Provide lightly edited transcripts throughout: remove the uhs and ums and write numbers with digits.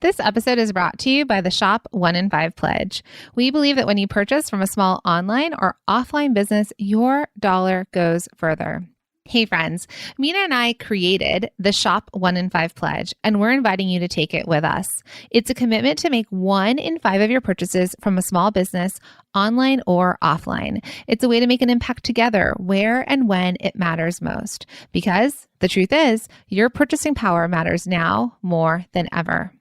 This episode is brought to you by the Shop 1 in 5 Pledge. We believe that when you purchase from a small online or offline business, your dollar goes further. Hey friends, Minna and I created the Shop 1 in 5 Pledge, and we're inviting you to take it with us. It's a commitment to make 1 in 5 of your purchases from a small business, online or offline. It's a way to make an impact together where and when it matters most. Because the truth is, your purchasing power matters now more than ever.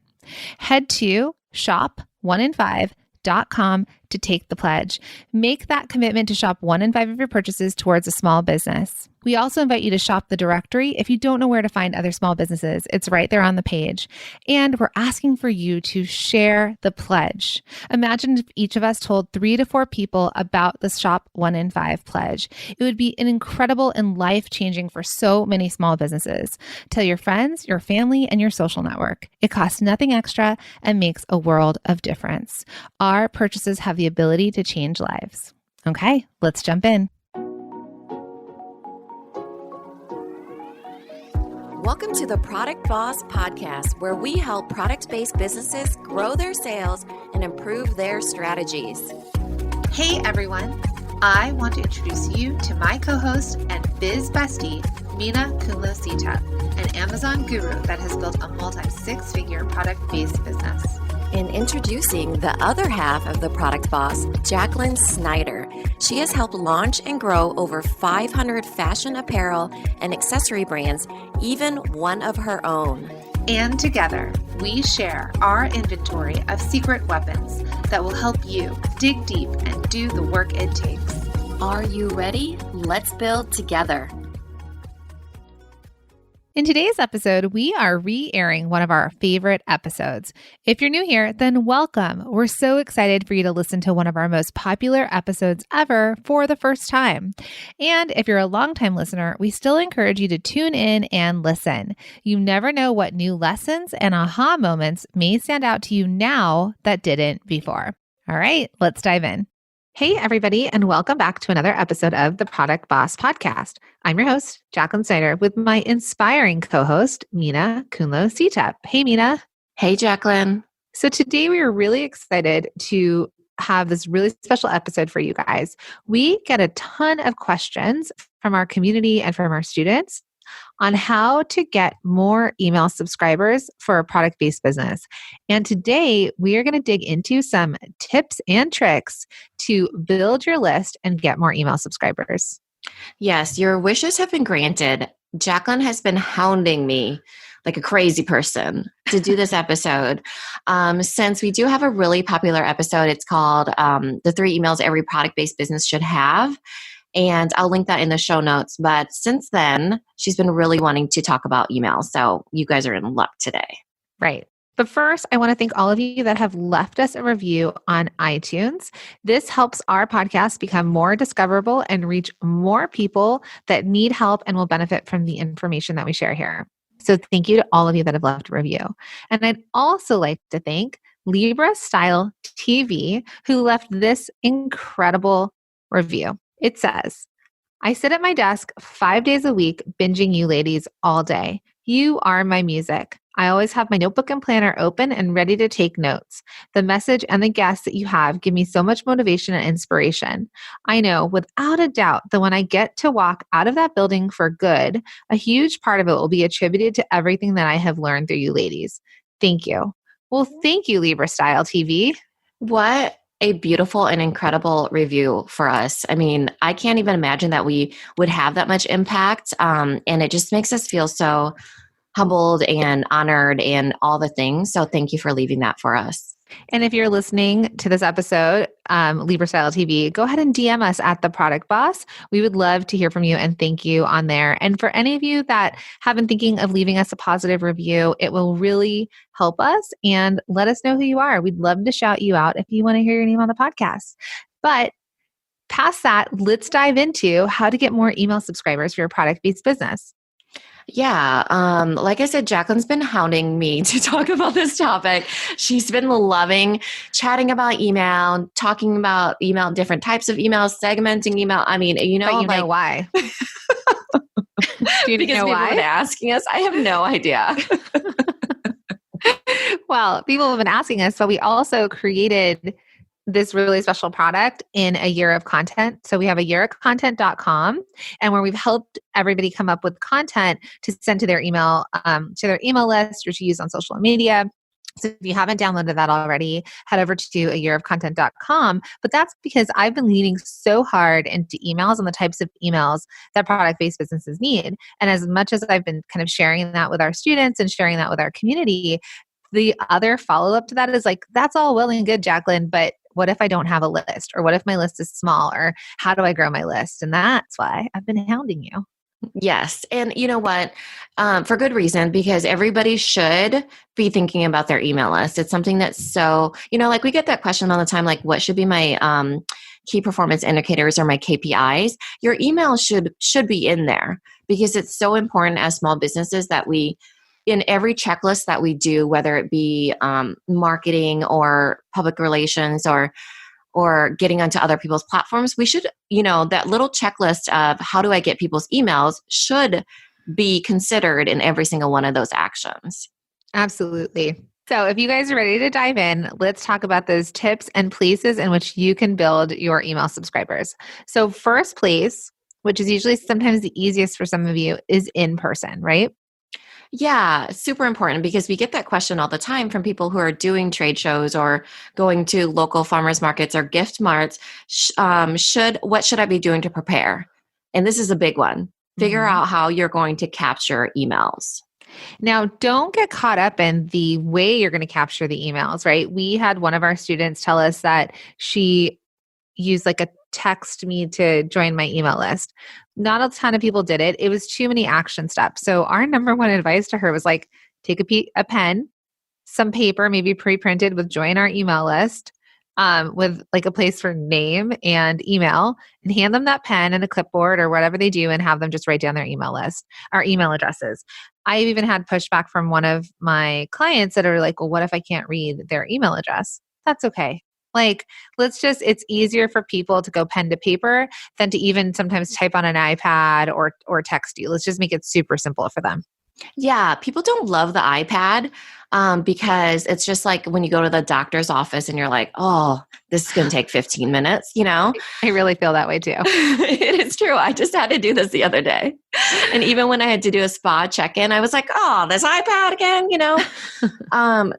Head to shop1in5.com to take the pledge. Make that commitment to shop 1 in 5 of your purchases towards a small business. We also invite you to shop the directory if you don't know where to find other small businesses. It's right there on the page. And we're asking for you to share the pledge. Imagine if each of us told 3 to 4 people about the Shop 1 in 5 pledge. It would be an incredible and life-changing for so many small businesses. Tell your friends, your family, and your social network. It costs nothing extra and makes a world of difference. Our purchases have the ability to change lives. Okay, let's jump in. Welcome to the Product Boss Podcast, where we help product-based businesses grow their sales and improve their strategies. Hey everyone, I want to introduce you to my co-host and biz bestie, Minna an Amazon guru that has built a multi-6-figure product-based business. And introducing the other half of the Product Boss, Jacqueline Snyder. She has helped launch and grow over 500 fashion apparel and accessory brands, even one of her own. And together, we share our inventory of secret weapons that will help you dig deep and do the work it takes. Are you ready? Let's build together. In today's episode, we are re-airing one of our favorite episodes. If you're new here, then welcome. We're so excited for you to listen to one of our most popular episodes ever for the first time. And if you're a longtime listener, we still encourage you to tune in and listen. You never know what new lessons and aha moments may stand out to you now that didn't before. All right, let's dive in. Hey, everybody, and welcome back to another episode of the Product Boss Podcast. I'm your host, Jacqueline Snyder, with my inspiring co-host, Minna Kunlo-Sitep. Hey, Minna. Hey, Jacqueline. So today we are really excited to have this really special episode for you guys. We get a ton of questions from our community and from our students on how to get more email subscribers for a product-based business. And today we are going to dig into some tips and tricks to build your list and get more email subscribers. Yes, your wishes have been granted. Jacqueline has been hounding me like a crazy person to do this episode. Since we do have a really popular episode, it's called The 3 Emails Every Product-Based Business Should Have. And I'll link that in the show notes. But since then, she's been really wanting to talk about email. So you guys are in luck today. Right. But first, I want to thank all of you that have left us a review on iTunes. This helps our podcast become more discoverable and reach more people that need help and will benefit from the information that we share here. So thank you to all of you that have left a review. And I'd also like to thank Libra Style TV, who left this incredible review. It says, I sit at my desk 5 days a week, binging you ladies all day. You are my music. I always have my notebook and planner open and ready to take notes. The message and the guests that you have give me so much motivation and inspiration. I know without a doubt that when I get to walk out of that building for good, a huge part of it will be attributed to everything that I have learned through you ladies. Thank you. Well, thank you, Libra Style TV. What a beautiful and incredible review for us. I mean, I can't even imagine that we would have that much impact. And it just makes us feel so humbled and honored and all the things. So thank you for leaving that for us. And if you're listening to this episode, Libra Style TV, go ahead and DM us at The Product Boss. We would love to hear from you and thank you on there. And for any of you that have been thinking of leaving us a positive review, it will really help us and let us know who you are. We'd love to shout you out if you want to hear your name on the podcast. But past that, let's dive into how to get more email subscribers for your product-based business. Yeah. Like I said, Jacqueline's been hounding me to talk about this topic. She's been loving chatting about email, talking about email, different types of email, segmenting email. I mean, you know, but know why? Do you because know people why? have been asking us. I have no idea. Well, people have been asking us, but we also created this really special product in a year of content. So we have a yearofcontent.com and where we've helped everybody come up with content to send to their email list or to use on social media. So if you haven't downloaded that already, head over to a yearofcontent.com. But that's because I've been leaning so hard into emails and the types of emails that product-based businesses need. And as much as I've been kind of sharing that with our students and sharing that with our community, the other follow-up to that is like, that's all well and good, Jacqueline, but what if I don't have a list? Or what if my list is small? Or how do I grow my list? And that's why I've been hounding you. Yes. And you know what? For good reason, because everybody should be thinking about their email list. It's something that's so, like we get that question all the time, like what should be my key performance indicators or my KPIs? Your email should be in there because it's so important as small businesses that we, in every checklist that we do, whether it be marketing or public relations or getting onto other people's platforms, we should, that little checklist of how do I get people's emails should be considered in every single one of those actions. Absolutely. So if you guys are ready to dive in, let's talk about those tips and places in which you can build your email subscribers. So first place, which is usually sometimes the easiest for some of you, is in person, right? Yeah, super important because we get that question all the time from people who are doing trade shows or going to local farmers markets or gift marts. What should I be doing to prepare? And this is a big one. Figure out how you're going to capture emails. Now, don't get caught up in the way you're going to capture the emails, right? We had one of our students tell us that she used like a text me to join my email list. Not a ton of people did it. It was too many action steps. So our number one advice to her was like, take a pen, some paper, maybe pre-printed with join our email list, with like a place for name and email, and hand them that pen and a clipboard or whatever they do and have them just write down their email list, our email addresses. I've even had pushback from one of my clients that are like, well, what if I can't read their email address? That's okay. Like, it's easier for people to go pen to paper than to even sometimes type on an iPad or text you. Let's just make it super simple for them. Yeah, people don't love the iPad because it's just like when you go to the doctor's office and you're like, oh, this is going to take 15 minutes, I really feel that way too. It is true. I just had to do this the other day. And even when I had to do a spa check-in, I was like, oh, this iPad again,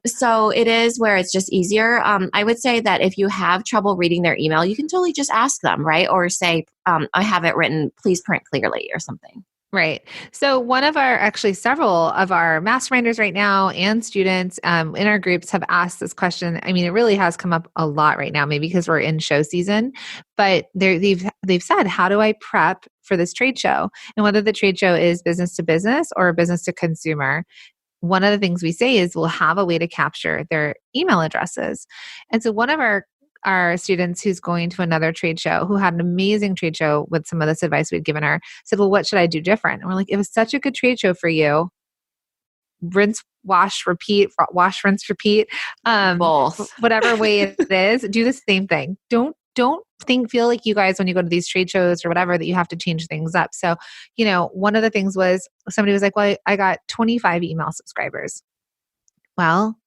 So it is where it's just easier. I would say that if you have trouble reading their email, you can totally just ask them, right? Or say, I have it written, please print clearly or something. Right. So several of our masterminders right now and students in our groups have asked this question. I mean, it really has come up a lot right now, maybe because we're in show season, but they've said, how do I prep for this trade show? And whether the trade show is business to business or business to consumer, one of the things we say is we'll have a way to capture their email addresses. And so one of our students who's going to another trade show, who had an amazing trade show with some of this advice we'd given her, said, well, what should I do different? And we're like, it was such a good trade show for you. Rinse, wash, repeat, wash, rinse, repeat. Both. Whatever way it is, do the same thing. Don't feel like you guys, when you go to these trade shows or whatever, that you have to change things up. So, one of the things was somebody was like, well, I got 25 email subscribers. Well,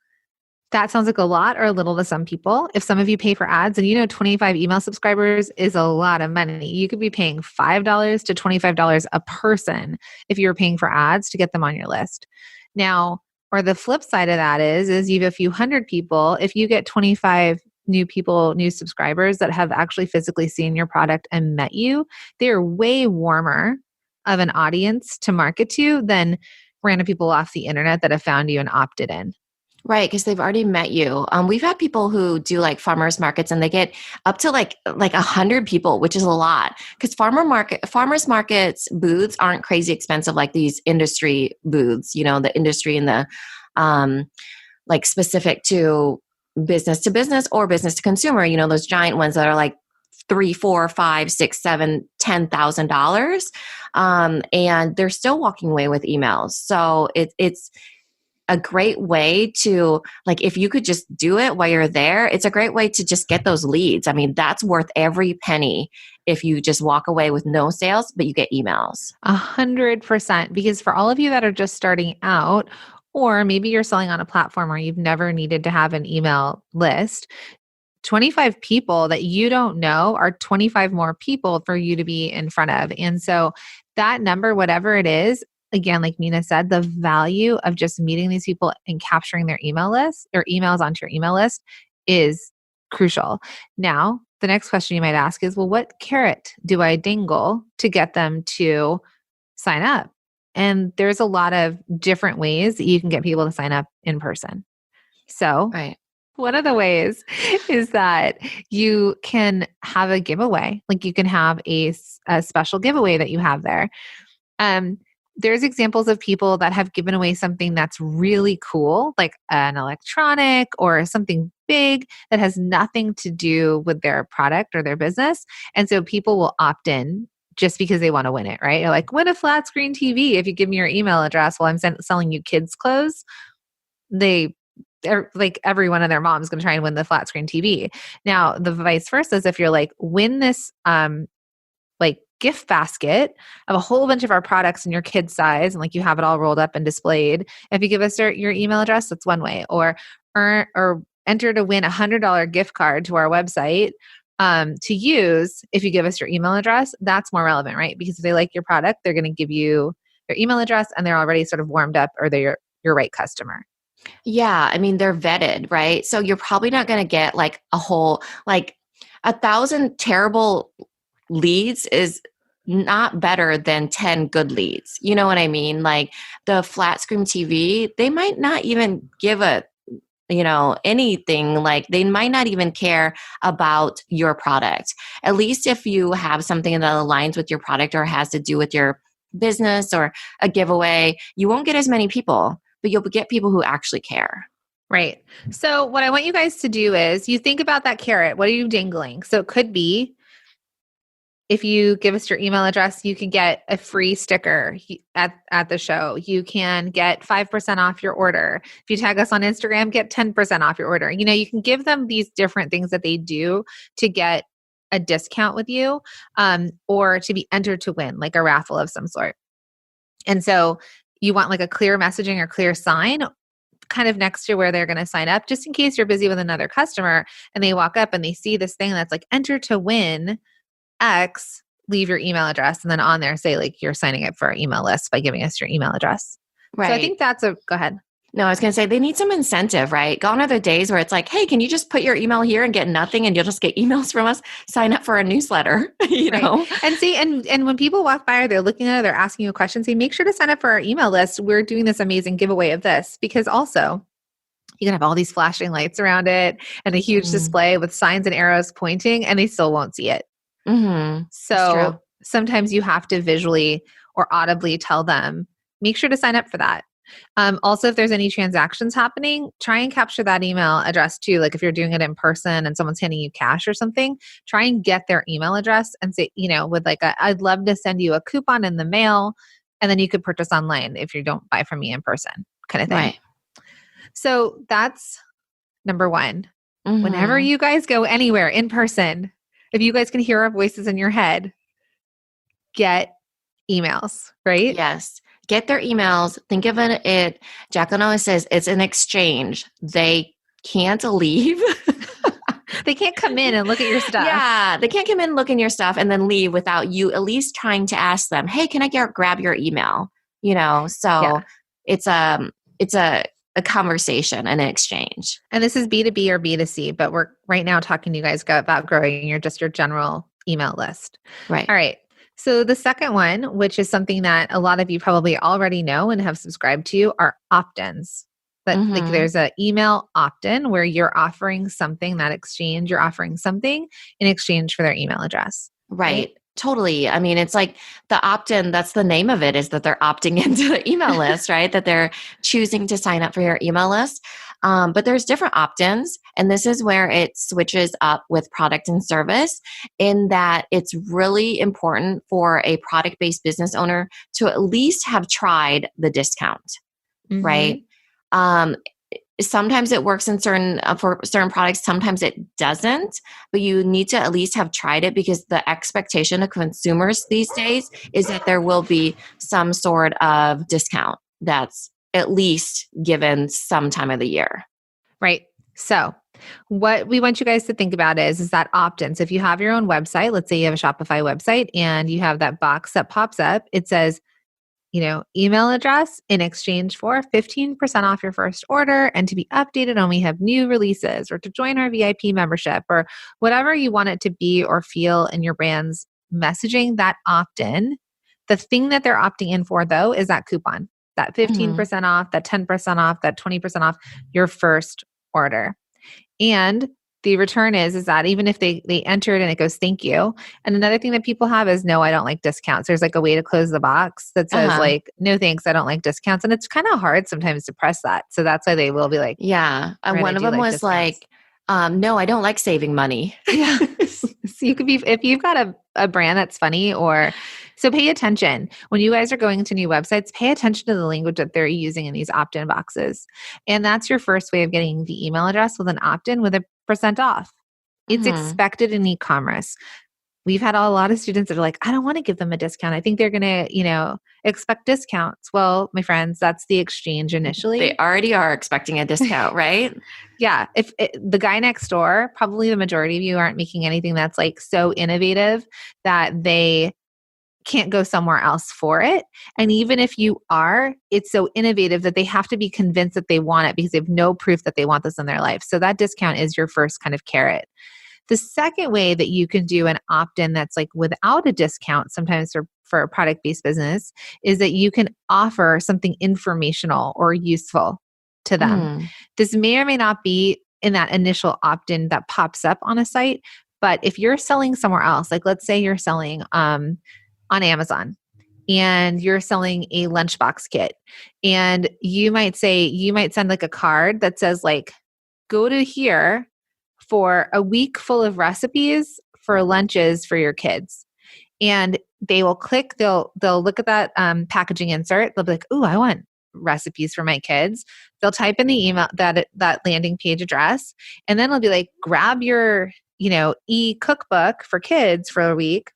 that sounds like a lot or a little to some people. If some of you pay for ads and 25 email subscribers is a lot of money. You could be paying $5 to $25 a person if you're paying for ads to get them on your list. Now, or the flip side of that is you have a few hundred people. If you get 25 new subscribers that have actually physically seen your product and met you, they're way warmer of an audience to market to than random people off the internet that have found you and opted in. Right, because they've already met you. We've had people who do like farmers markets and they get up to like 100 people, which is a lot. Because farmers markets booths aren't crazy expensive like these industry booths. The industry and the like specific to business or business to consumer. Those giant ones that are like $3, $4, $5, $6, $7, $10,000, and they're still walking away with emails. So it's a great way to, like, if you could just do it while you're there, it's a great way to just get those leads. I mean, that's worth every penny if you just walk away with no sales, but you get emails. 100%. Because for all of you that are just starting out, Or maybe you're selling on a platform where you've never needed to have an email list. 25 people that you don't know are 25 more people for you to be in front of. And so that number, whatever it is, again, like Minna said, the value of just meeting these people and capturing their email list or emails onto your email list is crucial. Now, the next question you might ask is, well, what carrot do I dangle to get them to sign up? And there's a lot of different ways that you can get people to sign up in person. So, Right. one of the ways is that you can have a giveaway. Like you can have a special giveaway that you have there. There's examples of people that have given away something that's really cool, like an electronic or something big that has nothing to do with their product or their business. And so people will opt in just because they want to win it, right? You're like, win a flat screen TV if you give me your email address while I'm selling you kids' clothes. They're like every one of their moms going to try and win the flat screen TV. Now, the vice versa is if you're like, win this like gift basket of a whole bunch of our products in your kid's size, and like you have it all rolled up and displayed. If you give us your email address, that's one way. Or enter to win $100 gift card to our website to use if you give us your email address. That's more relevant, right? Because if they like your product, they're going to give you their email address and they're already sort of warmed up or they're your right customer. Yeah. I mean, they're vetted, right? So you're probably not going to get like a whole, like 1,000 terrible leads is not better than 10 good leads. You know what I mean? Like the flat screen TV, they might not even give anything, like they might not even care about your product. At least if you have something that aligns with your product or has to do with your business or a giveaway, you won't get as many people, but you'll get people who actually care. Right. So what I want you guys to do is you think about that carrot. What are you dangling? So it could be, if you give us your email address, you can get a free sticker at the show. You can get 5% off your order. If you tag us on Instagram, get 10% off your order. You can give them these different things that they do to get a discount with you, or to be entered to win, like a raffle of some sort. And so you want like a clear messaging or clear sign kind of next to where they're going to sign up, just in case you're busy with another customer and they walk up and they see this thing that's like enter to win X, leave your email address, and then on there say like you're signing up for our email list by giving us your email address. Right. So I think go ahead. No, I was going to say they need some incentive, right? Gone are the days where it's like, hey, can you just put your email here and get nothing and you'll just get emails from us? Sign up for a newsletter, know? And see, and when people walk by or they're looking at it, they're asking you a question, say, make sure to sign up for our email list. We're doing this amazing giveaway of this, because also you can have all these flashing lights around it and a huge display with signs and arrows pointing, and they still won't see it. Mm-hmm. So sometimes you have to visually or audibly tell them, make sure to sign up for that. Also, if there's any transactions happening, try and capture that email address too. Like if you're doing it in person and someone's handing you cash or something, try and get their email address and say, with like I'd love to send you a coupon in the mail, and then you could purchase online if you don't buy from me in person, kind of thing. Right. So that's number one. Mm-hmm. Whenever you guys go anywhere in person, if you guys can hear our voices in your head, get emails, right? Yes. Get their emails. Think of it. Jacqueline always says it's an exchange. They can't leave. They can't come in and look at your stuff. Yeah. They can't come in and look in your stuff and then leave without you at least trying to ask them, hey, can I grab your email? So it's a conversation and an exchange. And this is B2B or B2C, but we're right now talking to you guys about growing your general email list. Right. All right. So the second one, which is something that a lot of you probably already know and have subscribed to, are opt-ins. But like there's an email opt-in where you're offering something, you're offering something in exchange for their email address. Right. Totally. I mean, it's like the opt-in, that's the name of it, is that they're opting into the email list, right? That they're choosing to sign up for your email list. But there's different opt-ins, and this is where it switches up with product and service, in that it's really important for a product-based business owner to at least have tried the discount, right? Sometimes it works in for certain products, sometimes it doesn't, but you need to at least have tried it, because the expectation of consumers these days is that there will be some sort of discount that's at least given some time of the year. Right. So what we want you guys to think about is that opt-in. So if you have your own website, let's say you have a Shopify website and you have that box that pops up, it says, email address in exchange for 15% off your first order and to be updated when we have new releases or to join our VIP membership or whatever you want it to be or feel in your brand's messaging, that opt-in. The thing that they're opting in for though is that coupon, that 15% off, that 10% off, that 20% off your first order. And the return is that even if they enter it and it goes, thank you. And another thing that people have is, no, I don't like discounts. There's like a way to close the box that says like, no, thanks, I don't like discounts. And it's kind of hard sometimes to press that. So that's why they will be like, yeah. One of them was discounts. Like, no, I don't like saving money. Yeah. So you could be, if you've got a brand that's funny so pay attention. When you guys are going to new websites, pay attention to the language that they're using in these opt-in boxes. And that's your first way of getting the email address with an opt-in with a % off. It's expected in e-commerce. We've had a lot of students that are like, I don't want to give them a discount. I think they're going to, expect discounts. Well, my friends, that's the exchange initially. They already are expecting a discount, right? Yeah. If the guy next door, probably the majority of you aren't making anything that's like so innovative that they can't go somewhere else for it. And even if you are, it's so innovative that they have to be convinced that they want it because they have no proof that they want this in their life. So that discount is your first kind of carrot. The second way that you can do an opt-in that's like without a discount, sometimes for a product-based business, is that you can offer something informational or useful to them. This may or may not be in that initial opt-in that pops up on a site, but if you're selling somewhere else, like let's say you're selling on Amazon and you're selling a lunchbox kit and you might send like a card that says like, go to here for a week full of recipes for lunches for your kids. And they will click, they'll look at that packaging insert. They'll be like, ooh, I want recipes for my kids. They'll type in the email, that landing page address. And then it'll be like, grab your, e-cookbook for kids for a week.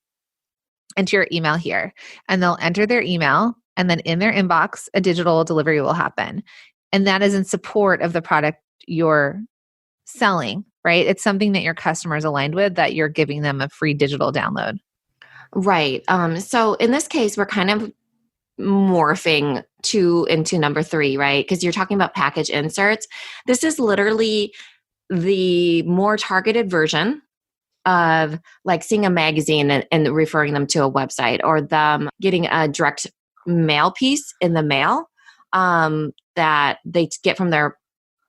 Enter your email here, and they'll enter their email, and then in their inbox, a digital delivery will happen. And that is in support of the product you're selling, right? It's something that your customer is aligned with, that you're giving them a free digital download. Right. So in this case, we're kind of morphing into number 3, right? Because you're talking about package inserts. This is literally the more targeted version of like seeing a magazine and referring them to a website, or them getting a direct mail piece in the mail that they get from their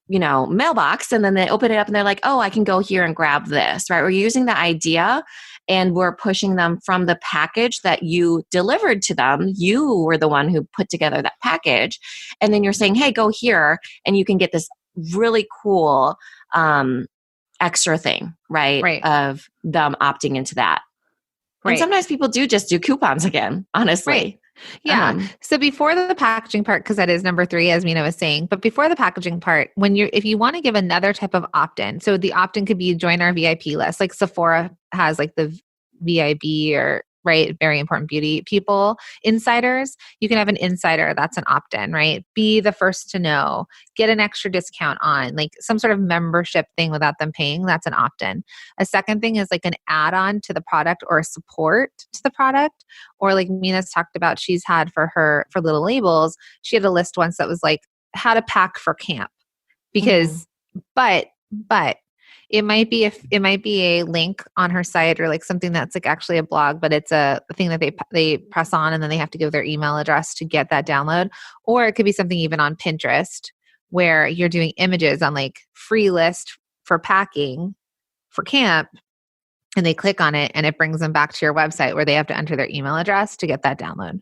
mailbox, and then they open it up and they're like, oh, I can go here and grab this, right? We're using the idea and we're pushing them from the package that you delivered to them. You were the one who put together that package. And then you're saying, hey, go here and you can get this really cool extra thing, right? Of them opting into that. Right. And sometimes people do just do coupons again, honestly. Right. Yeah. So before the packaging part, because that is number 3, as Minna was saying, but before the packaging part, if you want to give another type of opt-in, so the opt-in could be join our VIP list, like Sephora has like the VIB or right, very important beauty people, insiders. You can have an insider, that's an opt-in, right? Be the first to know, get an extra discount on, like some sort of membership thing without them paying, that's an opt-in. A second thing is like an add-on to the product or a support to the product, or like Minna's talked about, she's had for little labels, she had a list once that was like how to pack for camp. Because, but it might be a link on her site, or like something that's like actually a blog, but it's a thing that they press on and then they have to give their email address to get that download. Or it could be something even on Pinterest where you're doing images on like free list for packing for camp, and they click on it and it brings them back to your website where they have to enter their email address to get that download.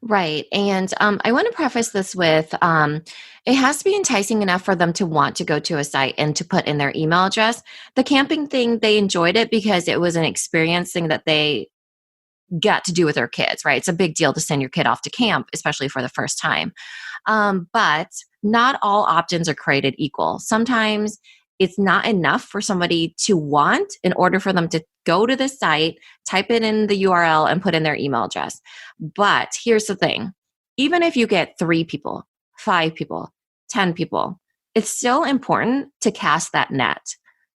Right. And I want to preface this with it has to be enticing enough for them to want to go to a site and to put in their email address. The camping thing, they enjoyed it because it was an experience thing that they got to do with their kids, right? It's a big deal to send your kid off to camp, especially for the first time. But not all opt-ins are created equal. Sometimes it's not enough for somebody to want in order for them to go to the site, type it in the URL, and put in their email address. But here's the thing. Even if you get 3 people 5 people, 10 people. It's still important to cast that net,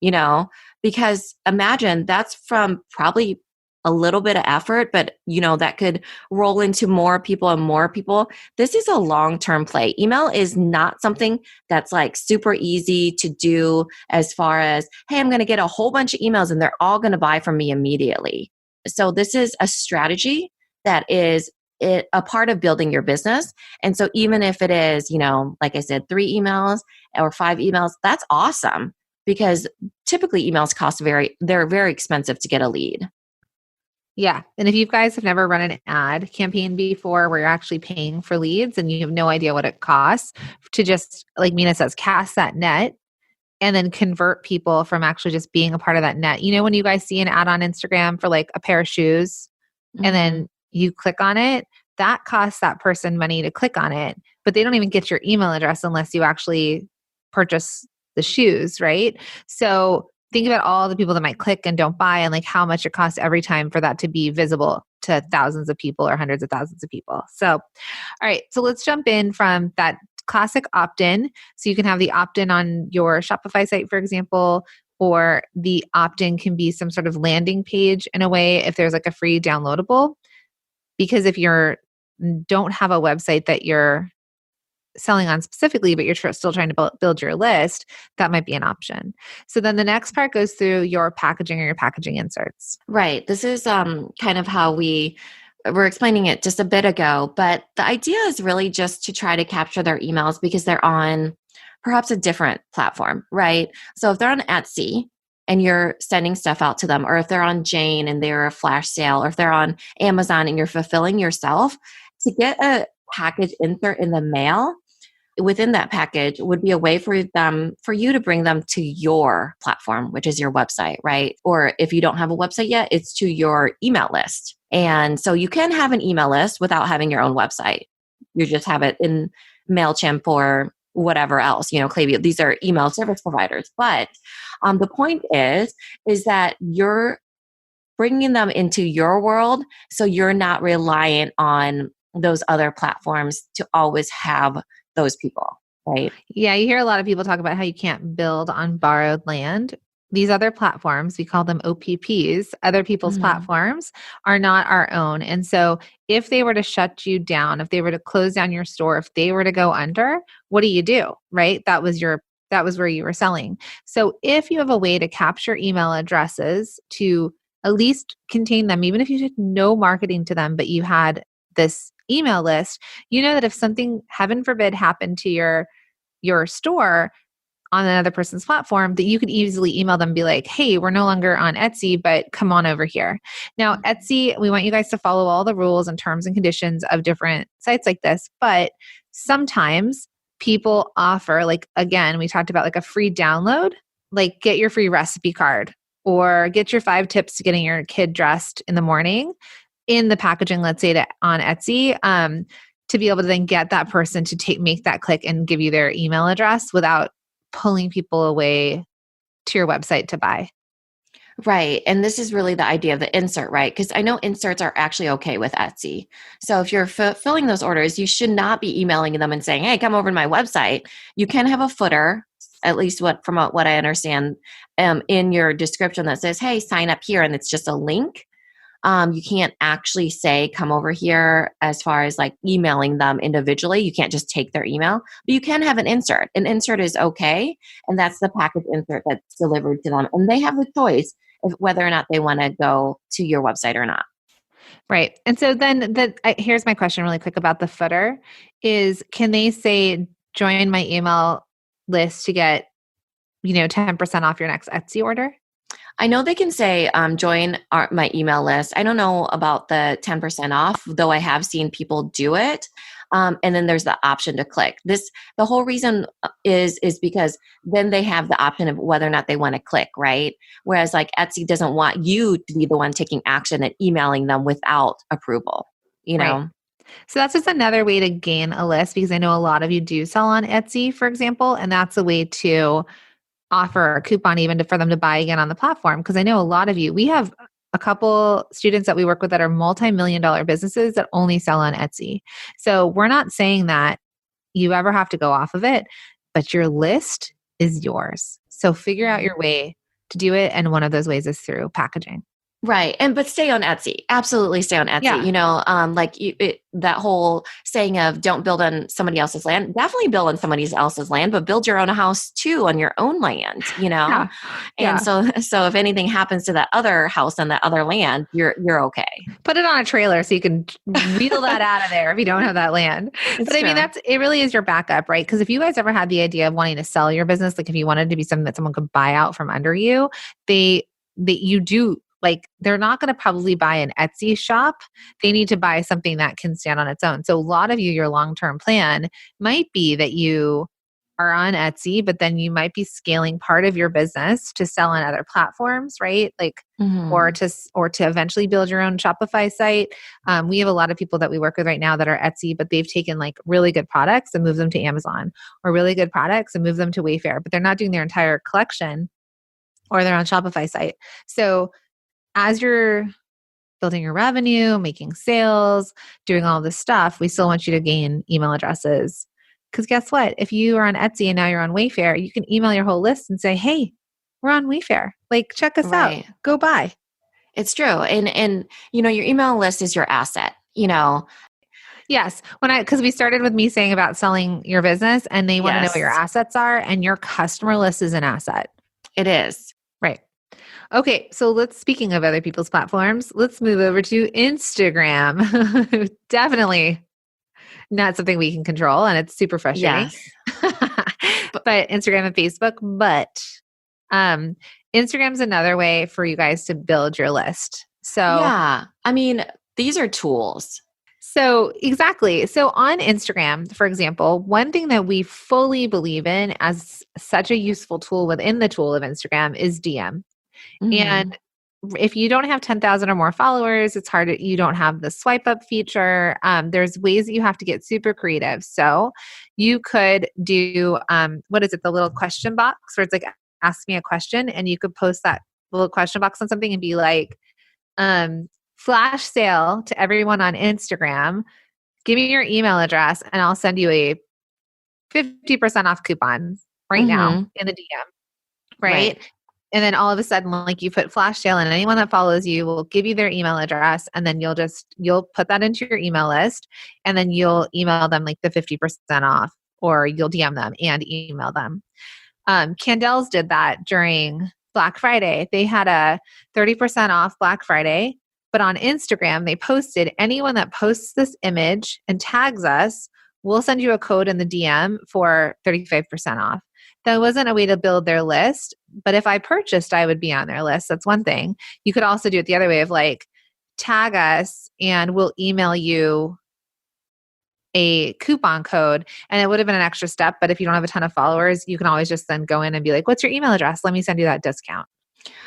you know, because imagine that's from probably a little bit of effort, but that could roll into more people and more people. This is a long-term play. Email is not something that's like super easy to do as far as, hey, I'm going to get a whole bunch of emails and they're all going to buy from me immediately. So this is a strategy that is a part of building your business. And so even if it is, like I said, 3 emails or 5 emails, that's awesome, because typically emails they're very expensive to get a lead. Yeah. And if you guys have never run an ad campaign before where you're actually paying for leads and you have no idea what it costs to just, like Minna says, cast that net and then convert people from actually just being a part of that net. When you guys see an ad on Instagram for like a pair of shoes and then you click on it, that costs that person money to click on it, but they don't even get your email address unless you actually purchase the shoes, right? So think about all the people that might click and don't buy and like how much it costs every time for that to be visible to thousands of people or hundreds of thousands of people. So, all right. So let's jump in from that classic opt-in. So you can have the opt-in on your Shopify site, for example, or the opt-in can be some sort of landing page in a way if there's like a free downloadable. Because if you don't have a website that you're selling on specifically, but you're still trying to build your list, that might be an option. So then the next part goes through your packaging or your packaging inserts. Right. This is kind of how we were explaining it just a bit ago, but the idea is really just to try to capture their emails because they're on perhaps a different platform, right? So if they're on Etsy and you're sending stuff out to them, or if they're on Jane and they're a flash sale, or if they're on Amazon and you're fulfilling yourself, to get a package insert in the mail within that package would be a way for you to bring them to your platform, which is your website, right? Or if you don't have a website yet, it's to your email list. And so you can have an email list without having your own website. You just have it in MailChimp or whatever else, Klaviyo. These are email service providers. But the point is that you're bringing them into your world, so you're not reliant on those other platforms to always have those people, right? Yeah, you hear a lot of people talk about how you can't build on borrowed land. These other platforms, we call them OPPs, other people's platforms, are not our own. And so if they were to shut you down, if they were to close down your store, if they were to go under, what do? Right? That was where you were selling. So if you have a way to capture email addresses to at least contain them, even if you did no marketing to them, but you had this email list, that if something, heaven forbid, happened to your store on another person's platform, that you could easily email them and be like, hey, we're no longer on Etsy, but come on over here. Now, Etsy, we want you guys to follow all the rules and terms and conditions of different sites like this, but sometimes people offer, like, again, we talked about like a free download, like get your free recipe card or get your 5 tips to getting your kid dressed in the morning in the packaging, let's say on Etsy, to be able to then get that person to make that click and give you their email address without pulling people away to your website to buy. Right. And this is really the idea of the insert, right? Because I know inserts are actually okay with Etsy. So if you're fulfilling those orders, you should not be emailing them and saying, hey, come over to my website. You can have a footer, at least from what I understand, in your description that says, hey, sign up here. And it's just a link. You can't actually say, come over here as far as like emailing them individually. You can't just take their email, but you can have an insert. An insert is okay. And that's the package insert that's delivered to them. And they have the choice of whether or not they want to go to your website or not. Right. And so then here's my question really quick about the footer is, can they say, join my email list to get, 10% off your next Etsy order? I know they can say, join my email list. I don't know about the 10% off, though I have seen people do it. And then there's the option to click. The whole reason is because then they have the option of whether or not they want to click, right? Whereas like Etsy doesn't want you to be the one taking action and emailing them without approval, know? Right. So that's just another way to gain a list, because I know a lot of you do sell on Etsy, for example, and that's a way to offer a coupon even for them to buy again on the platform. Because I know a lot of you, we have a couple students that we work with that are multi-million-dollar businesses that only sell on Etsy. So we're not saying that, you ever have to go off of it, but your list is yours. So figure out your way to do it. And one of those ways is through packaging. Right. But stay on Etsy. Absolutely stay on Etsy. Yeah. That whole saying of don't build on somebody else's land, definitely build on somebody else's land, but build your own house too on your own land, Yeah. And so if anything happens to that other house on that other land, you're okay. Put it on a trailer so you can wheel that out of there if you don't have that land. It's But I true. mean, it really is your backup, right? Because if you guys ever had the idea of wanting to sell your business, like if you wanted to be something that someone could buy out from under you, you do. Like they're not going to probably buy an Etsy shop. They need to buy something that can stand on its own. So a lot of you, your long-term plan might be that you are on Etsy, but then you might be scaling part of your business to sell on other platforms, right? Like, or to eventually build your own Shopify site. We have a lot of people that we work with right now that are Etsy, but they've taken like really good products and moved them to Amazon, or really good products and moved them to Wayfair, but they're not doing their entire collection or their own Shopify site. So as you're building your revenue, making sales, doing all this stuff, we still want you to gain email addresses. Because guess what? If you are on Etsy and now you're on Wayfair, you can email your whole list and say, hey, we're on Wayfair. Like, check us out. Go buy. It's true. And your email list is your asset, Yes. Because we started with me saying about selling your business and they want to know what your assets are, and your customer list is an asset. It is. Right. Okay, so speaking of other people's platforms, let's move over to Instagram. Definitely not something we can control, and it's super frustrating. Yes. But Instagram and Facebook, Instagram's another way for you guys to build your list. So yeah, I mean, these are tools. So exactly. So on Instagram, for example, one thing that we fully believe in as such a useful tool within the tool of Instagram is DM. And if you don't have 10,000 or more followers, it's hard. You don't have the swipe up feature. There's ways that you have to get super creative. So you could do, the little question box where it's like, ask me a question. And you could post that little question box on something and be like, flash sale to everyone on Instagram. Give me your email address and I'll send you a 50% off coupon right now in the DM. Right? And then all of a sudden, like you put flash sale and anyone that follows you will give you their email address. And then you'll put that into your email list and then you'll email them like the 50% off, or you'll DM them and email them. Candel's did that during Black Friday. They had a 30% off Black Friday, but on Instagram, they posted, anyone that posts this image and tags us, we'll send you a code in the DM for 35% off. That wasn't a way to build their list, but if I purchased, I would be on their list. That's one thing. You could also do it the other way of like, tag us and we'll email you a coupon code, and it would have been an extra step. But if you don't have a ton of followers, you can always just then go in and be like, what's your email address? Let me send you that discount.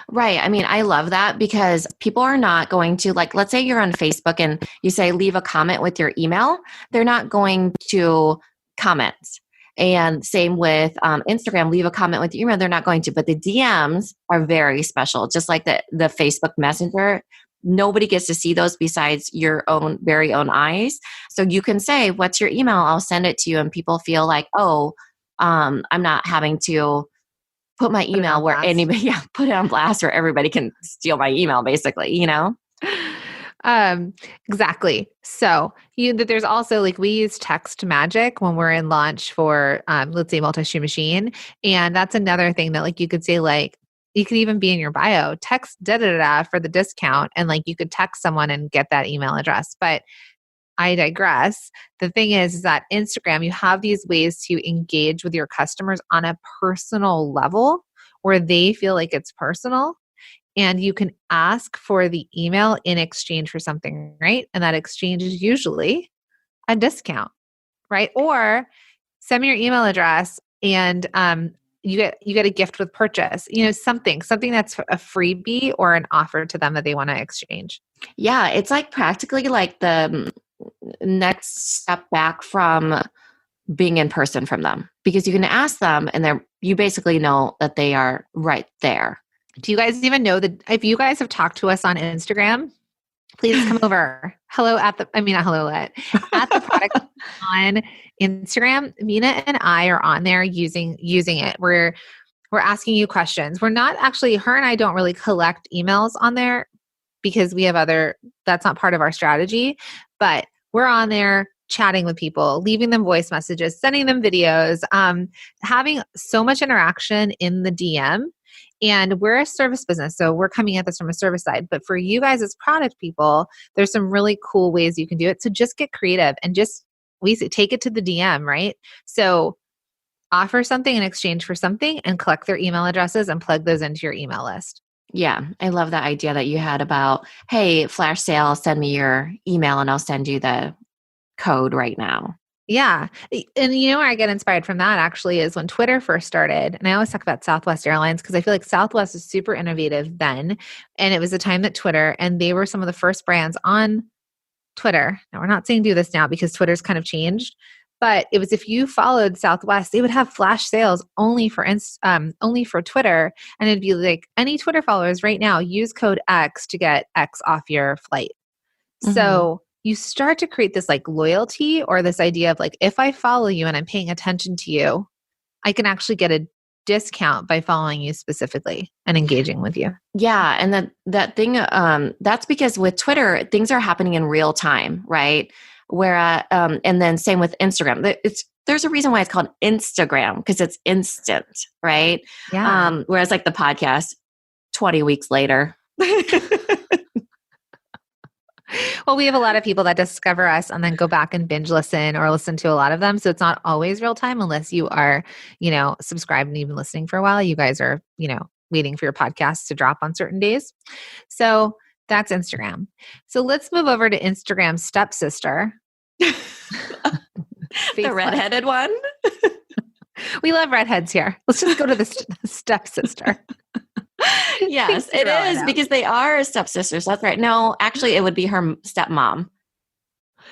Right. I mean, I love that because people are not going to, like, let's say you're on Facebook and you say, leave a comment with your email. They're not going to comment. And same with Instagram, leave a comment with your email. They're not going to, but the DMs are very special. Just like the Facebook Messenger, nobody gets to see those besides your own very own eyes. So you can say, what's your email? I'll send it to you. And people feel like, I'm not having to put my email where anybody, put it on blast where everybody can steal my email, basically, Exactly. So there's also like, we use text magic when we're in launch for, let's say Multi-Shoe Machine. And that's another thing that like, you could say like, you could even be in your bio, text for the discount. And like, you could text someone and get that email address. But I digress. The thing is that Instagram, you have these ways to engage with your customers on a personal level where they feel like it's personal. And you can ask for the email in exchange for something, right? And that exchange is usually a discount, right? Or send me your email address and you get a gift with purchase, something that's a freebie or an offer to them that they want to exchange. Yeah, it's like practically like the next step back from being in person from them, because you can ask them and you basically know that they are right there. Do you guys even know that if you guys have talked to us on Instagram, please come over. Hello at the, I mean, not hello at the product on Instagram. Minna and I are on there using it. We're asking you questions. We're not actually, her and I don't really collect emails on there because we have that's not part of our strategy, but we're on there chatting with people, leaving them voice messages, sending them videos, having so much interaction in the DM. And we're a service business, so we're coming at this from a service side. But for you guys as product people, there's some really cool ways you can do it. So just get creative and we say, take it to the DM, right? So offer something in exchange for something and collect their email addresses and plug those into your email list. Yeah, I love that idea that you had about, hey, flash sale, send me your email and I'll send you the code right now. Yeah. And you know where I get inspired from that actually is when Twitter first started. And I always talk about Southwest Airlines because I feel like Southwest is super innovative then. And it was a time that Twitter, and they were some of the first brands on Twitter. Now, we're not saying do this now because Twitter's kind of changed. But it was if you followed Southwest, they would have flash sales only for Twitter. And it'd be like, any Twitter followers right now, use code X to get X off your flight. Mm-hmm. So you start to create this like loyalty or this idea of like, if I follow you and I'm paying attention to you, I can actually get a discount by following you specifically and engaging with you. Yeah. And that thing, that's because with Twitter, things are happening in real time, right? Where, and then same with Instagram. There's a reason why it's called Instagram because it's instant, right? Yeah. Whereas like the podcast, 20 weeks later. Well, we have a lot of people that discover us and then go back and binge listen or listen to a lot of them. So it's not always real time unless you are, subscribed and even listening for a while. You guys are, waiting for your podcasts to drop on certain days. So that's Instagram. So let's move over to Instagram's stepsister. The redheaded one. We love redheads here. Let's just go to the stepsister. Yes, it is because they are stepsisters. That's right. No, actually, it would be her stepmom.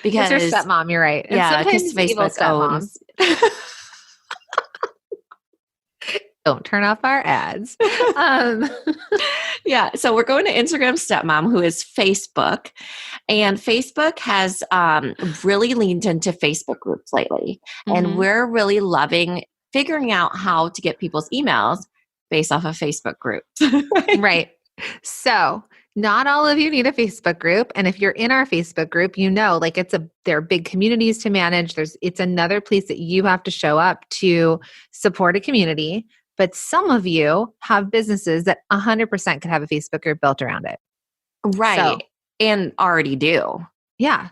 Because it's her stepmom, you're right. And yeah, because Facebook owns. Don't turn off our ads. Yeah, so we're going to Instagram's stepmom, who is Facebook. And Facebook has really leaned into Facebook groups lately. Mm-hmm. And we're really loving figuring out how to get people's emails based off of Facebook groups. Right. So not all of you need a Facebook group. And if you're in our Facebook group, like there are big communities to manage. It's another place that you have to show up to support a community. But some of you have businesses that 100% could have a Facebook group built around it. Right. And already do. Yeah.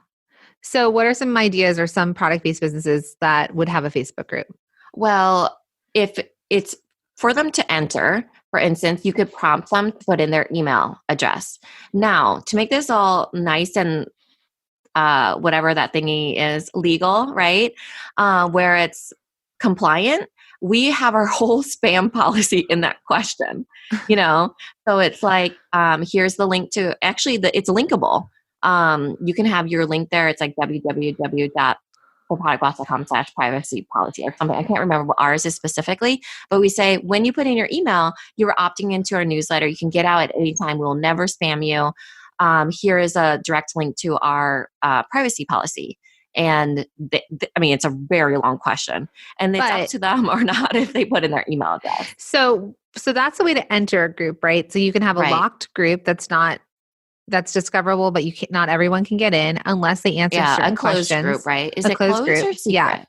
So what are some ideas or some product-based businesses that would have a Facebook group? Well, if it's for them to enter, for instance, you could prompt them to put in their email address. Now, to make this all nice and whatever that thingy is, legal, right? Where it's compliant, we have our whole spam policy in that question, So it's like, here's the link to, actually, it's linkable. You can have your link there. It's like www.theproductboss.com/privacy policy or something. I can't remember what ours is specifically, but we say when you put in your email, you're opting into our newsletter. You can get out at any time. We'll never spam you. Here is a direct link to our privacy policy. And it's a very long question, and it's up to them or not if they put in their email address. So that's the way to enter a group, right? So you can have a locked group that's discoverable, but not everyone can get in unless they answer certain questions. A closed group, right? Is it closed or secret? Yeah.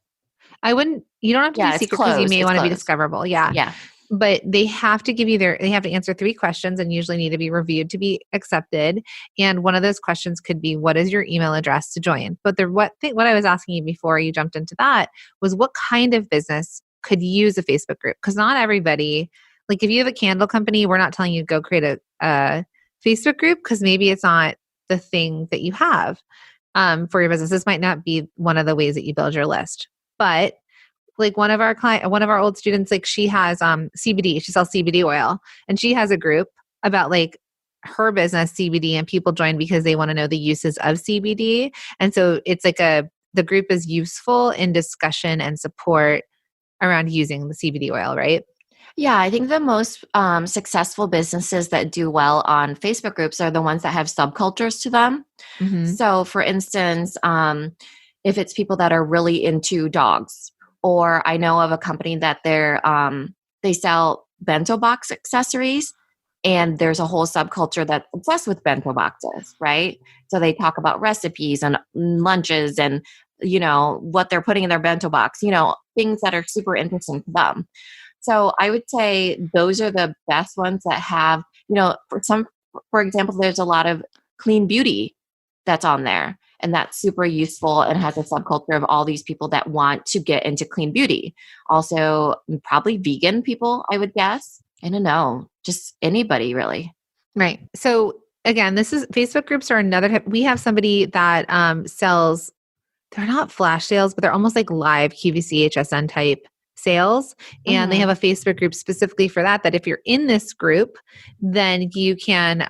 You don't have to be secret because you may want to be discoverable. Yeah. Yeah. But they have to they have to answer 3 questions and usually need to be reviewed to be accepted. And one of those questions could be, what is your email address to join? But what I was asking you before you jumped into that was what kind of business could use a Facebook group? Because not everybody, like if you have a candle company, we're not telling you to go create a Facebook group because maybe it's not the thing that you have for your business. This might not be one of the ways that you build your list. But like one of our old students, like she has CBD, she sells CBD oil, and she has a group about like her business CBD, and people join because they want to know the uses of CBD. And so it's like the group is useful in discussion and support around using the CBD oil, right? Yeah, I think the most successful businesses that do well on Facebook groups are the ones that have subcultures to them. Mm-hmm. So, for instance, if it's people that are really into dogs, or I know of a company that they sell bento box accessories, and there's a whole subculture that's obsessed with bento boxes, right? So they talk about recipes and lunches and what they're putting in their bento box, things that are super interesting to them. So I would say those are the best ones that have, for example, there's a lot of clean beauty that's on there. And that's super useful and has a subculture of all these people that want to get into clean beauty. Also, probably vegan people, I would guess. I don't know, just anybody really. Right. So again, this is Facebook groups are another type. We have somebody that sells, they're not flash sales, but they're almost like live QVC HSN type sales. And they have a Facebook group specifically for that, that if you're in this group, then you can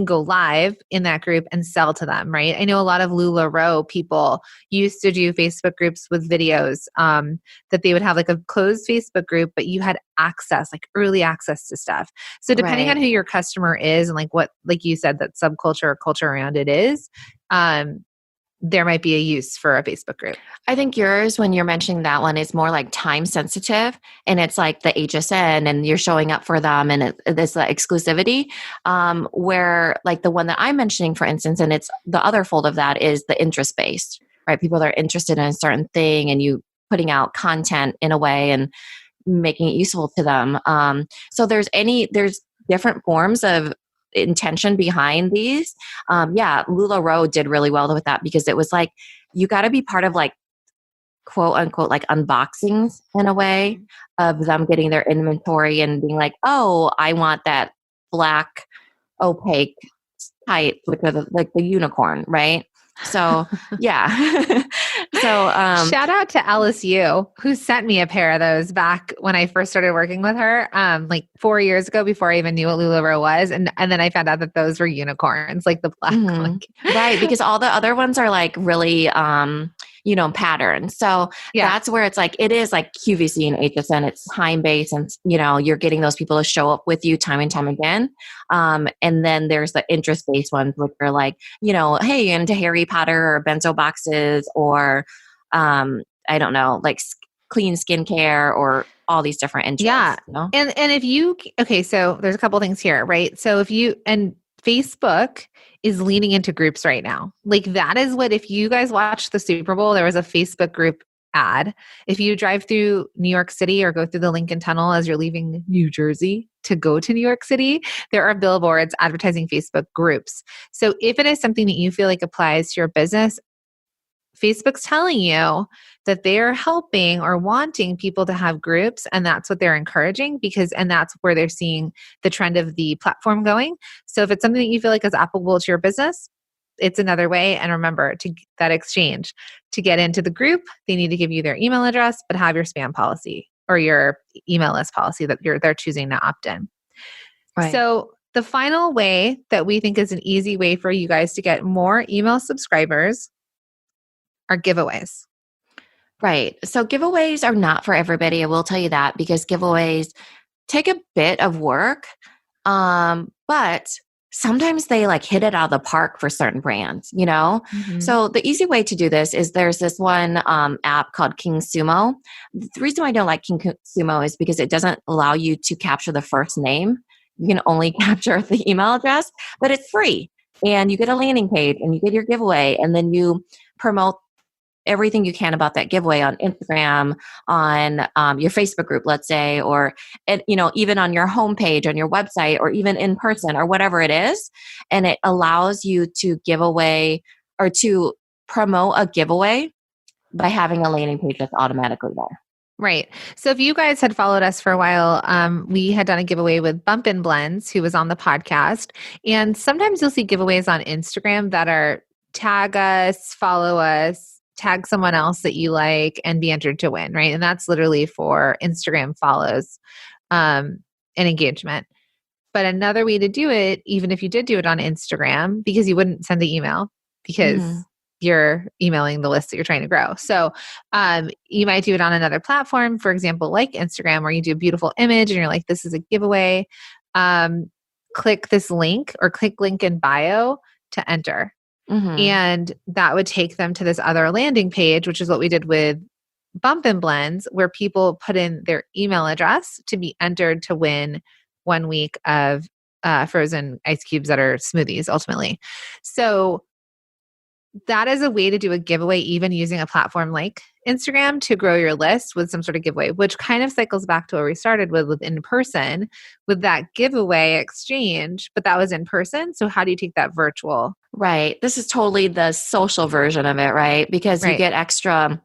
go live in that group and sell to them, right? I know a lot of LuLaRoe people used to do Facebook groups with videos that they would have like a closed Facebook group, but you had access, like early access to stuff. So depending on Right. who your customer is and like what, like you said, that subculture or culture around it is, there might be a use for a Facebook group. I think yours, when you're mentioning that one, is more like time sensitive, and it's like the HSN and you're showing up for them, and it's the exclusivity. Where like the one that I'm mentioning, for instance, and it's the other fold of that is the interest based, right? People that are interested in a certain thing and you putting out content in a way and making it useful to them. So there's different forms of intention behind these. Yeah, LuLaRoe did really well with that because it was like, you got to be part of like quote unquote like unboxings in a way of them getting their inventory and being like, oh, I want that black opaque type, which are like the unicorn, right? So yeah. So shout out to LSU who sent me a pair of those back when I first started working with her, like 4 years ago before I even knew what LuLaRoe was. And then I found out that those were unicorns, like the black one. Right, because all the other ones are like really patterns. So that's where it's like, it is like QVC and HSN, it's time based, and you're getting those people to show up with you time and time again. And then there's the interest based ones, which are like, hey, into Harry Potter or bento boxes or I don't know, like clean skincare or all these different interests. Yeah. And if you, okay, so there's a couple things here, right? So if you, and Facebook is leaning into groups right now. Like that is what, if you guys watched the Super Bowl, there was a Facebook group ad. If you drive through New York City or go through the Lincoln Tunnel as you're leaving New Jersey to go to New York City, there are billboards advertising Facebook groups. So if it is something that you feel like applies to your business, Facebook's telling you that they're helping or wanting people to have groups, and that's what they're encouraging and that's where they're seeing the trend of the platform going. So if it's something that you feel like is applicable to your business, it's another way. And remember that exchange to get into the group, they need to give you their email address, but have your spam policy or your email list policy that they're choosing to opt in. Right. So the final way that we think is an easy way for you guys to get more email subscribers are giveaways. Right. So giveaways are not for everybody. I will tell you that, because giveaways take a bit of work. But sometimes they like hit it out of the park for certain brands, Mm-hmm. So the easy way to do this is there's this one app called King Sumo. The reason why I don't like King Sumo is because it doesn't allow you to capture the first name. You can only capture the email address, but it's free. And you get a landing page and you get your giveaway, and then you promote everything you can about that giveaway on Instagram, on your Facebook group, let's say, or even on your homepage, on your website, or even in person, or whatever it is. And it allows you to give away or to promote a giveaway by having a landing page that's automatically there. Right. So if you guys had followed us for a while, we had done a giveaway with Bumpin' Blends, who was on the podcast. And sometimes you'll see giveaways on Instagram that are tag us, follow us, tag someone else that you like, and be entered to win, right? And that's literally for Instagram follows and engagement. But another way to do it, even if you did do it on Instagram, because you wouldn't send the email because you're emailing the list that you're trying to grow. So you might do it on another platform, for example, like Instagram, where you do a beautiful image and you're like, this is a giveaway. Click this link or click link in bio to enter. Mm-hmm. And that would take them to this other landing page, which is what we did with Bump and Blends, where people put in their email address to be entered to win 1 week of frozen ice cubes that are smoothies ultimately. So that is a way to do a giveaway, even using a platform like Instagram to grow your list with some sort of giveaway, which kind of cycles back to what we started with in person, with that giveaway exchange, but that was in person. So how do you take that virtual? Right. This is totally the social version of it, right? Because you Right. get extra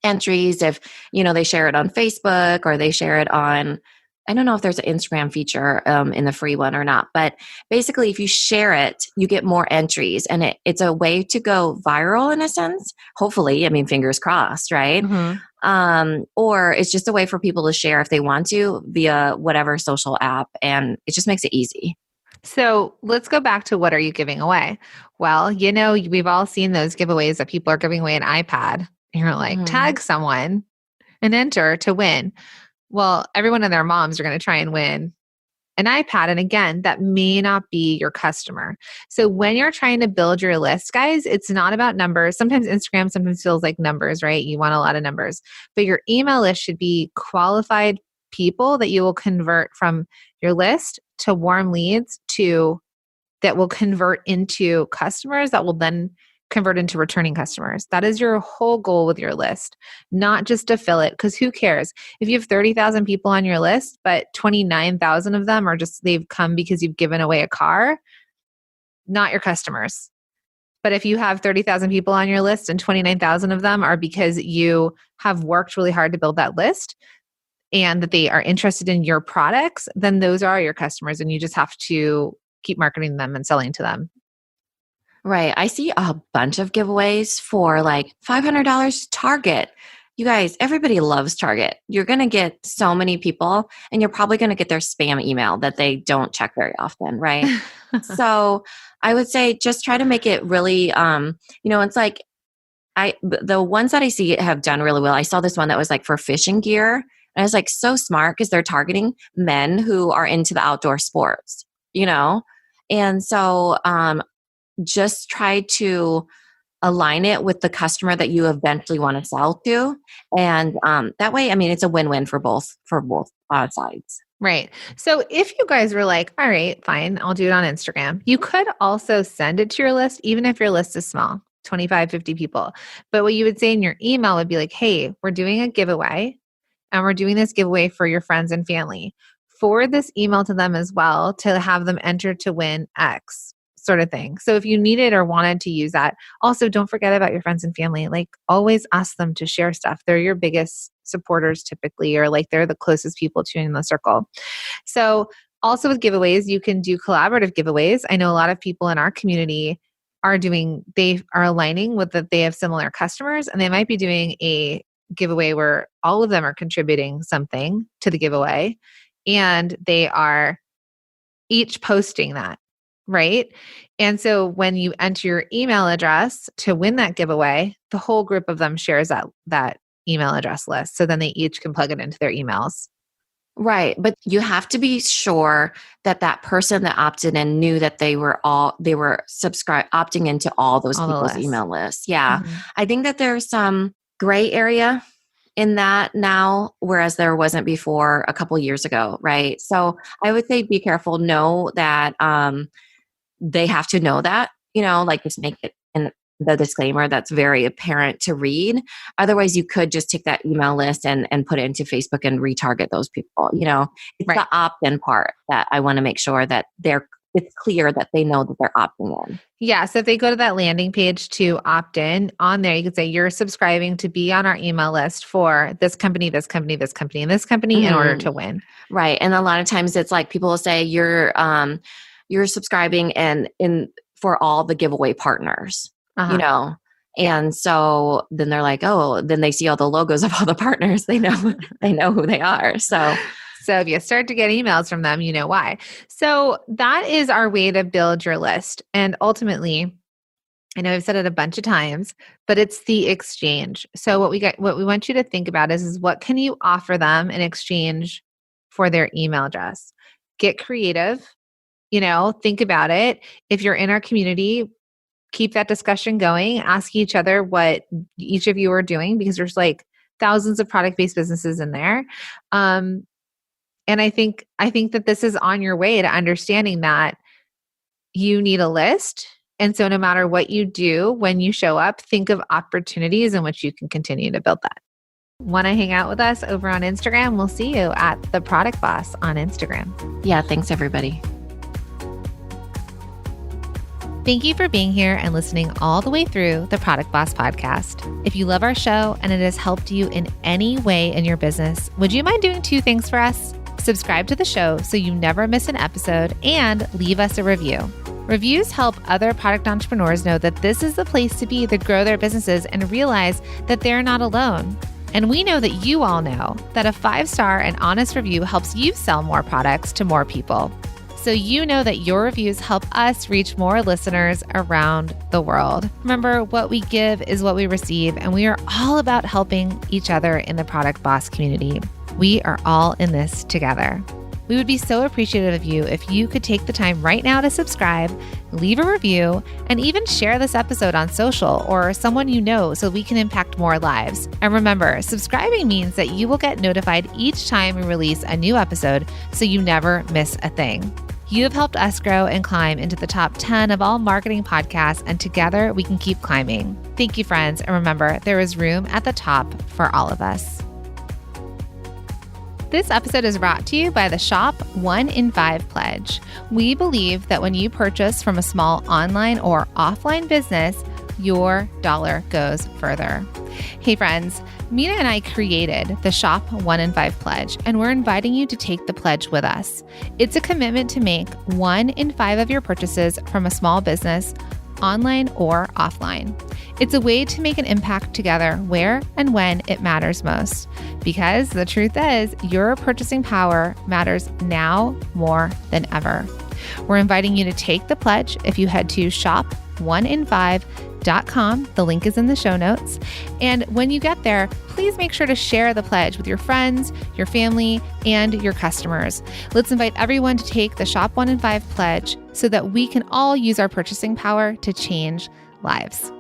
entries if, they share it on Facebook or they share it on, I don't know if there's an Instagram feature in the free one or not, but basically if you share it, you get more entries and it's a way to go viral in a sense. Hopefully, I mean, fingers crossed, right? Mm-hmm. Or it's just a way for people to share if they want to via whatever social app, and it just makes it easy. So let's go back to what are you giving away? Well, we've all seen those giveaways that people are giving away an iPad. And you're like, Mm-hmm. tag someone and enter to win. Well, everyone and their moms are going to try and win an iPad. And again, that may not be your customer. So when you're trying to build your list, guys, it's not about numbers. Sometimes Instagram sometimes feels like numbers, right? You want a lot of numbers, but your email list should be qualified people that you will convert from your list to warm leads to that will convert into customers that will then convert into returning customers. That is your whole goal with your list, not just to fill it. Because who cares? If you have 30,000 people on your list, but 29,000 of them are just, they've come because you've given away a car, not your customers. But if you have 30,000 people on your list and 29,000 of them are because you have worked really hard to build that list and that they are interested in your products, then those are your customers and you just have to keep marketing them and selling to them. Right. I see a bunch of giveaways for like $500 Target. You guys, everybody loves Target. You're going to get so many people, and you're probably going to get their spam email that they don't check very often, right? So I would say just try to make it really, it's like the ones that I see have done really well. I saw this one that was like for fishing gear, and I was like, so smart because they're targeting men who are into the outdoor sports, and so just try to align it with the customer that you eventually want to sell to, and that way, I mean, it's a win-win for both sides. Right. So if you guys were like, all right, fine, I'll do it on Instagram, you could also send it to your list, even if your list is small, 25, 50 people. But what you would say in your email would be like, hey, we're doing a giveaway and we're doing this giveaway for your friends and family. Forward this email to them as well to have them enter to win X sort of thing. So if you needed or wanted to use that, also don't forget about your friends and family. Like always ask them to share stuff. They're your biggest supporters typically, or like they're the closest people to you in the circle. So also with giveaways, you can do collaborative giveaways. I know a lot of people in our community they are aligning with that they have similar customers and they might be doing a giveaway where all of them are contributing something to the giveaway and they are each posting that, right? And so when you enter your email address to win that giveaway, the whole group of them shares that email address list. So then they each can plug it into their emails. Right. But you have to be sure that that person that opted in knew that they were opting into all those All the people's lists. email lists. Yeah. Mm-hmm. I think that there's some gray area in that now, whereas there wasn't before a couple years ago. Right. So I would say be careful. Know that they have to know that, like just make it in the disclaimer that's very apparent to read. Otherwise, you could just take that email list and put it into Facebook and retarget those people. It's Right. the opt-in part that I want to make sure that it's clear that they know that they're opting in. Yeah. So if they go to that landing page to opt in, on there, you could say you're subscribing to be on our email list for this company, this company, this company, and this company in order Mm-hmm. to win. Right. And a lot of times it's like people will say you're subscribing and in for all the giveaway partners, Uh-huh. And so then they're like, oh, then they see all the logos of all the partners. They know who they are. So if you start to get emails from them, you know why. So that is our way to build your list. And ultimately, I know I've said it a bunch of times, but it's the exchange. So what we want you to think about is what can you offer them in exchange for their email address? Get creative, think about it. If you're in our community, keep that discussion going, ask each other what each of you are doing, because there's like thousands of product-based businesses in there. And I think that this is on your way to understanding that you need a list. And so no matter what you do, when you show up, think of opportunities in which you can continue to build that. Want to hang out with us over on Instagram? We'll see you at The Product Boss on Instagram. Yeah, thanks everybody. Thank you for being here and listening all the way through the Product Boss podcast. If you love our show and it has helped you in any way in your business, would you mind doing 2 things for us? Subscribe to the show so you never miss an episode and leave us a review. Reviews help other product entrepreneurs know that this is the place to be to grow their businesses and realize that they're not alone. And we know that you all know that a 5-star and honest review helps you sell more products to more people. So you know that your reviews help us reach more listeners around the world. Remember, what we give is what we receive, and we are all about helping each other in the Product Boss community. We are all in this together. We would be so appreciative of you if you could take the time right now to subscribe, leave a review, and even share this episode on social or someone you know so we can impact more lives. And remember, subscribing means that you will get notified each time we release a new episode so you never miss a thing. You have helped us grow and climb into the top 10 of all marketing podcasts, and together we can keep climbing. Thank you, friends. And remember, there is room at the top for all of us. This episode is brought to you by the Shop 1 in 5 Pledge. We believe that when you purchase from a small online or offline business, your dollar goes further. Hey friends, Minna and I created the Shop 1 in 5 Pledge, and we're inviting you to take the pledge with us. It's a commitment to make 1 in 5 of your purchases from a small business, online or offline. It's a way to make an impact together where and when it matters most. Because the truth is, your purchasing power matters now more than ever. We're inviting you to take the pledge if you head to shop1in5.com. The link is in the show notes. And when you get there, please make sure to share the pledge with your friends, your family, and your customers. Let's invite everyone to take the Shop 1 in 5 pledge so that we can all use our purchasing power to change lives.